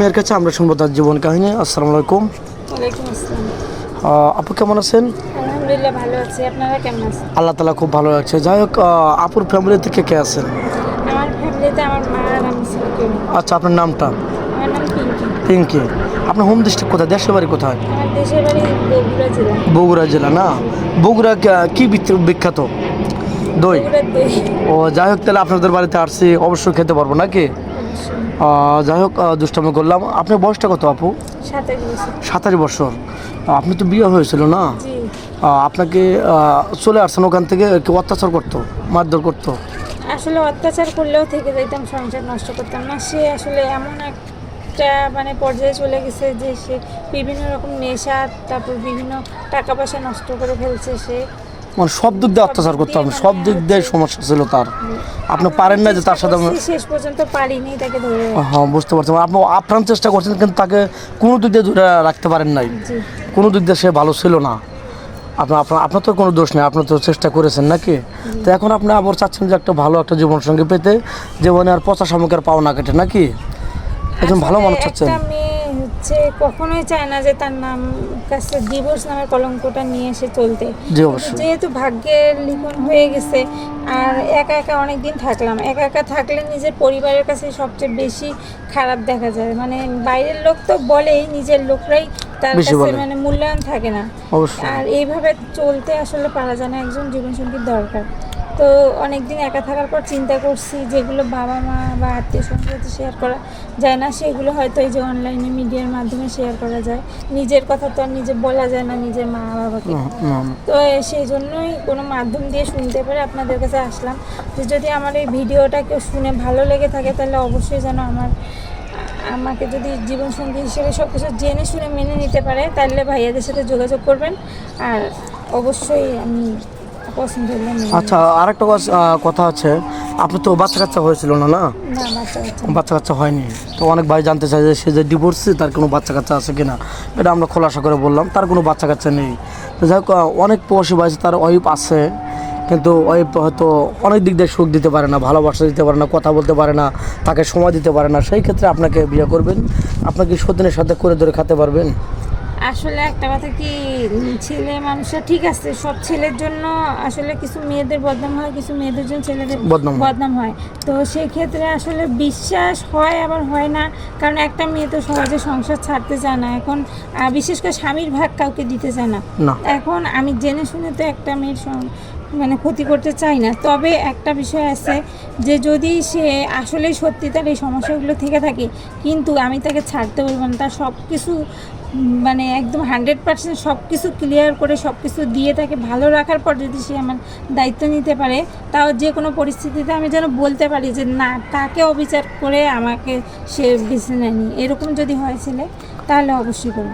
মেয়ের কাছে আমরা শুনবো তার জীবন কাহিনী। আসসালামু আলাইকুম। ওয়ালাইকুম আসসালাম। আপু কেমন আছেন? আলহামদুলিল্লাহ ভালো আছি। আপনারা কেমন আছেন? আল্লাহ তালা খুব ভালো আছে। যাই হোক, আপুর ফ্যামিলি থেকে কে আছেন? আমার ফ্যামিলিতে আমার মা আর আমি ছিল কেউ নেই। আচ্ছা, আপনার নামটা? আমার নাম পিঙ্কি। পিঙ্কি। আপনার হোম ডিস্ট্রিক্ট কোথায়, দেশের বাড়ি কোথায়? আমার দেশের বাড়ি বগুড়া জেলা। বগুড়া জেলা না? বগুড়া কি বিখ্যাত? দই। বগুড়ার দই। ও যাই হোক, তাহলে আপনাদের বাড়িতে আসছি, অবশ্যই খেতে পারবো নাকি? অবশ্যই। যাই হোক, দুষ্টামি করলাম। আপনার বয়সটা কত আপু? 27 বছর। 27 বছর। আপনি তো বিয়ে হয়েছিল না? জি। আপনাকে চলে আসছেন ওখান থেকে, কেউ অত্যাচার করতো, মারধর করতো? আসলে অত্যাচার করলেও থেকে যাইতাম, সংসার নষ্ট করতাম না। সে আসলে এমন একটা মানে পর্যায়ে চলে গেছে যে সে বিভিন্ন রকম নেশা, তারপর বিভিন্ন টাকা পয়সা নষ্ট করে ফেলছে সে। মানে সব দিক দিয়ে অত্যাচার করতো, আমি সব দিক দিয়ে সমস্যা ছিল তার। আপনি পারেন না যে তার সাথে? শেষ পর্যন্ত পারিনি তাকে ধরে। হ্যাঁ, বুঝতে পারছি। আপনি আপ্রাণ চেষ্টা করছেন, কিন্তু তাকে কোনো দিক দিয়ে ধরে রাখতে পারেন নাই। জি। কোনো দিক দিয়ে সে ভালো ছিল না। আপনার তো কোনো দোষ নেই, আপনি তো চেষ্টা করেছেন নাকি? তো এখন আপনি আবার চাচ্ছেন যে একটা ভালো একটা জীবনসঙ্গী পেতে, জীবনে আর পচা শামুকের পাও না কেটে নাকি? একজন ভালো মানুষ চাচ্ছেন। একটা মেয়ে হচ্ছে কখনোই চায় না যে তার নাম কাছে ডিভোর্স নামের কলঙ্কটা নিয়ে এসে চলতে। জি, অবশ্যই। যেহেতু ভাগ্যের লিখন হয়ে গেছে, আর একা একা অনেক দিন থাকলাম। একা একা থাকলে নিজের পরিবারের কাছে সবচেয়ে বেশি খারাপ দেখা যায়। মানে বাইরের লোক তো বলেই, নিজের লোকরাই তার বেশি কাছে বলে। মানে মূল্যায়ন থাকে না। অবশ্যই। আর এইভাবে চলতে আসলে পারা যায় না, একজন জীবনসঙ্গীর দরকার। তো অনেক দিন একা থাকার পর চিন্তা করছি, যেগুলো বাবা মা বা আত্মীয় স্বজনের সাথে শেয়ার করা যায় না, সেগুলো হয়তো এই যে অনলাইনে মিডিয়ার মাধ্যমে শেয়ার করা যায়। নিজের কথা তো আর নিজে বলা যায় না নিজের মা বাবাকে। তো সেই জন্যই কোনো মাধ্যম দিয়ে শুনতে পারে আপনাদের কাছে আসলাম, যে যদি আমার এই ভিডিওটা কেউ শুনে ভালো লেগে থাকে, তাহলে অবশ্যই যেন আমাকে যদি জীবনসঙ্গী হিসেবে সব কিছু জেনে শুনে মেনে নিতে পারে, তাহলে ভাইয়াদের সাথে যোগাযোগ করবেন। আর অবশ্যই আমি পছন্দ হলে মেনে নেব। আচ্ছা, আরেকটা কথা আছে, আপনি তো বাচ্চা কাচ্চা হয়েছিল না? না, বাচ্চা বাচ্চা বাচ্চা কাচ্চা হয়নি। তো অনেক ভাই জানতে চাই যে সে যে ডিভোর্সে তার কোনো বাচ্চা কাচ্চা আছে কিনা। এটা আমরা খোলাসা করে বললাম তার কোনো বাচ্চা কাচ্চা নেই। তো যাই হোক, অনেক প্রবাসী ভাই তার ওয়াইফ আছে, কিন্তু ওয়াইফ হয়তো অনেক দিক দিয়ে সুখ দিতে পারে না, ভালোবাসা দিতে পারে না, কথা বলতে পারে না, তাকে সময় দিতে পারে না। সেই ক্ষেত্রে আপনাকে বিয়ে করবেন, আপনাকে সতীনের সাথে করে ধরে খেতে পারবেন? আসলে একটা কথা কি, ছেলে মানুষরা ঠিক আছে, সব ছেলের জন্য আসলে কিছু মেয়েদের বদনাম হয়, কিছু মেয়েদের জন্য ছেলেদের বদনাম হয়। তো সেক্ষেত্রে আসলে বিশ্বাস হয় আবার হয় না, কারণ একটা মেয়ে তো সহজে সংসার ছাড়তে চায় না এখন, বিশেষ করে স্বামীর ভাগ কাউকে দিতে চায় না। এখন আমি জেনে শুনে তো একটা মেয়ের মানে ক্ষতি করতে চাই না। তবে একটা বিষয় আছে, যে যদি সে আসলেই সত্যি তার এই সমস্যাগুলো থেকে থাকে, কিন্তু আমি তাকে ছাড়তে বলবো না। তার সব কিছু মানে একদম 100% সব কিছু ক্লিয়ার করে, সব কিছু দিয়ে তাকে ভালো রাখার পর যদি সে আমার দায়িত্ব নিতে পারে, তাও যে কোনো পরিস্থিতিতে আমি যেন বলতে পারি যে না, তাকে অবিচার করে আমাকে সে বেছে নেয়নি। এরকম যদি হয় ছেলে, তাহলে অবশ্যই করবো।